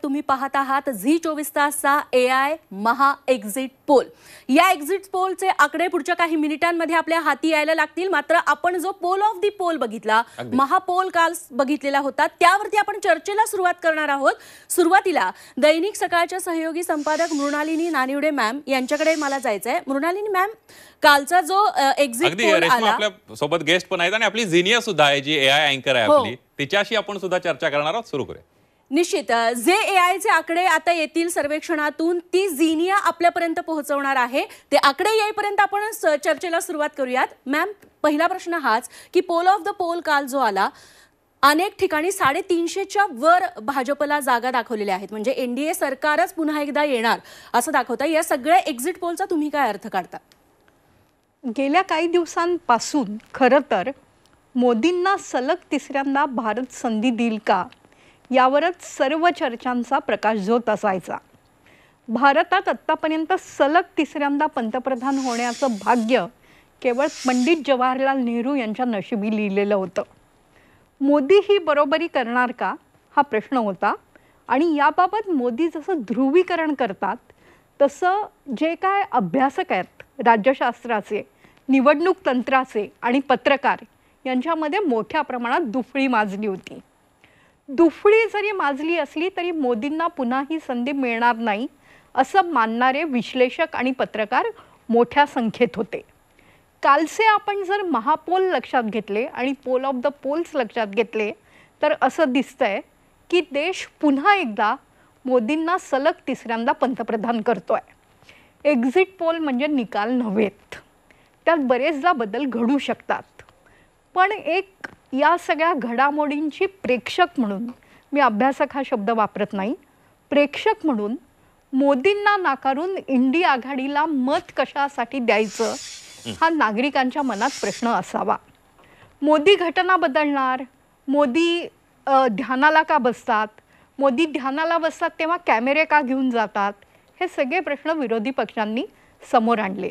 तुम्ही पाहत आहात झी24 AI महा एक्झिट पोल। या एक्झिट पोलचे आकडे पुढच्या काही मिनिटांमध्ये आपल्या हाती यायला लागतील। मात्र आपण जो पोल ऑफ दी पोल बघितला, महापोल काल बघितलेला होता, त्यावरती आपण चर्चेला सुरुवात करणार आहोत। सुरुवातीला दैनिक सकाळच्या सहयोगी संपादक मृणालिनी नानिवडे मॅम यांच्याकडे मला जायचंय। मृणालिनी मॅम, कालचा जो एक्झिट पोल आला, आपल्या सोबत गेस्ट पण आहेत आणि आपली झिनिया सुद्धा आहे, जी AI अँकर आहे आपली, तिच्याशी आपण सुद्धा चर्चा करणार आहोत। सुरू करूया। निश्चित जे AI चे आकडे आता येतील सर्वेक्षणातून ती झिनिया आपल्यापर्यंत पोहोचवणार आहे। ते आकडे येईपर्यंत आपण चर्चेला सुरुवात करूयात। मॅम, पहिला प्रश्न हाच की पोल ऑफ द पोल काल जो आला, अनेक ठिकाणी 350च्या वर भाजपला जागा दाखवलेल्या आहेत, म्हणजे NDA सरकारच पुन्हा एकदा येणार असं दाखवतं। या सगळ्या एक्झिट पोलचा तुम्ही काय अर्थ काढता? गेल्या काही दिवसांपासून खरं तर मोदींना सलग तिसऱ्यांदा भारत संधी देईल का यावरच सर्व चर्चांचा प्रकाशझोत असायचा। भारतात आत्तापर्यंत सलग तिसऱ्यांदा पंतप्रधान होण्याचं भाग्य केवळ पंडित जवाहरलाल नेहरू यांच्या नशिबी लिहिलेलं होतं। मोदी ही बरोबरी करणार का हा प्रश्न होता, आणि याबाबत मोदी जसं ध्रुवीकरण करतात तसं जे काय अभ्यासक आहेत राज्यशास्त्राचे, निवडणूक तंत्राचे आणि पत्रकार यांच्यामध्ये मोठ्या प्रमाणात दुफळी माजली होती। दुफळी जरी माजली असली तरी मोदींना पुन्हा ही संधी मिळणार नाही असं मानणारे विश्लेषक आणि पत्रकार मोठ्या संख्येत होते। कालचे आपण जर महापोल लक्षात घेतले आणि पोल ऑफ द पोल्स लक्षात घेतले तर असं दिसतंय की देश पुन्हा एकदा मोदींना सलग तिसऱ्यांदा पंतप्रधान करतोय। एक्झिट पोल म्हणजे निकाल नव्हेत, त्यात बरेचदा बदल घडू शकतात, पण एक या सगळ्या घडामोडींची प्रेक्षक म्हणून, मी अभ्यासक हा शब्द वापरत नाही, प्रेक्षक म्हणून मोदींना नाकारून इंडिया आघाडीला मत कशासाठी द्यायचं हा नागरिकांच्या मनात प्रश्न असावा। मोदी घटना बदलणार, मोदी ध्यानाला का बसतात, मोदी ध्यानाला बसतात तेव्हा कॅमेरे का घेऊन जातात, हे सगळे प्रश्न विरोधी पक्षांनी समोर आणले।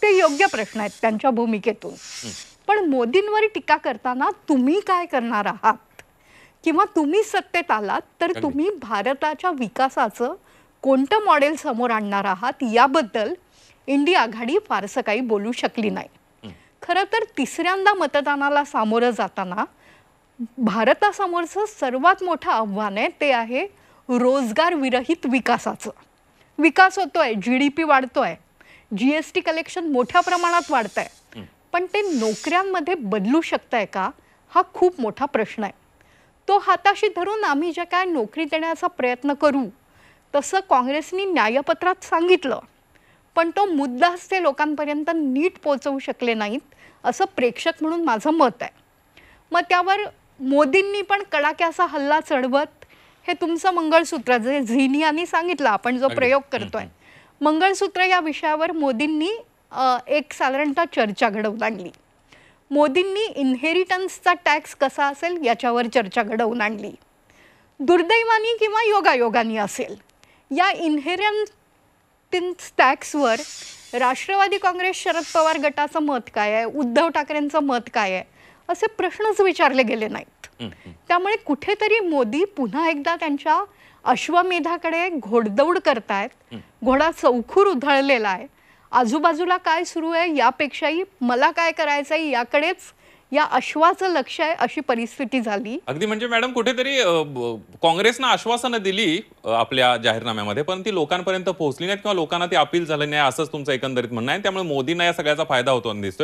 ते योग्य प्रश्न आहेत त्यांच्या भूमिकेतून, पण मोदींवर टीका करताना तुम्ही काय करणार आहात किंवा तुम्ही सत्तेत आलात तर तुम्ही भारताच्या विकासाचं कोणतं मॉडेल समोर आणणार आहात याबद्दल इंडिया आघाडी फारसं काही बोलू शकली नाही। खरं तर तिसऱ्यांदा मतदानाला सामोरं जाताना भारतासमोरचं सर्वात मोठं आव्हान आहे ते आहे रोजगार विरहित विकासाचं। विकास होतोय, GDP वाढतोय, GST कलेक्शन मोठ्या प्रमाणात वाढतंय, पण ते नोकऱ्यांमध्ये बदलू शकतंय का हा खूप मोठा प्रश्न आहे। तो हाताशी धरून आम्ही जे काय नोकरी देण्याचा प्रयत्न करू तसं काँग्रेसनी न्यायपत्रात सांगितलं, पण तो मुद्दाच ते लोकांपर्यंत नीट पोहोचवू शकले नाहीत असं प्रेक्षक म्हणून माझं मत आहे। मग त्यावर मोदींनी पण कडाक्याचा हल्ला चढवत हे तुमचं मंगळसूत्र, जे झिनियानी सांगितलं आपण जो प्रयोग करतोय, मंगळसूत्र या विषयावर मोदींनी एक साधारणतः चर्चा घडवून आणली। मोदींनी इनहेरिटन्सचा टॅक्स कसा असेल याच्यावर चर्चा घडवून आणली। दुर्दैवानी किंवा योगायोगानी असेल, या इनहेरिटन्स टॅक्सवर राष्ट्रवादी काँग्रेस शरद पवार गटाचं मत काय आहे, उद्धव ठाकरेंचं मत काय आहे असे प्रश्नच विचारले गेले नाहीत। त्यामुळे कुठेतरी मोदी पुन्हा एकदा त्यांच्या अश्वमेधाकडे घोडदौड करतायत। घोडा चौखूर उधळलेला आहे, आजूबाजूला काय सुरू आहे यापेक्षाही मला काय करायचं आहे याकडेच या अश्वाचं लक्ष आहे, अशी परिस्थिती झाली। अगदी म्हणजे मॅडम, कुठेतरी काँग्रेसनं आश्वासनं दिली आपल्या जाहीरनाम्यामध्ये, पण ती लोकांपर्यंत पोहोचली नाहीत किंवा लोकांना ती अपील झालं नाही, असंच तुमचं एकंदरीत म्हणणं आहे। त्यामुळे मोदींना या सगळ्याचा फायदा होतो दिसतो।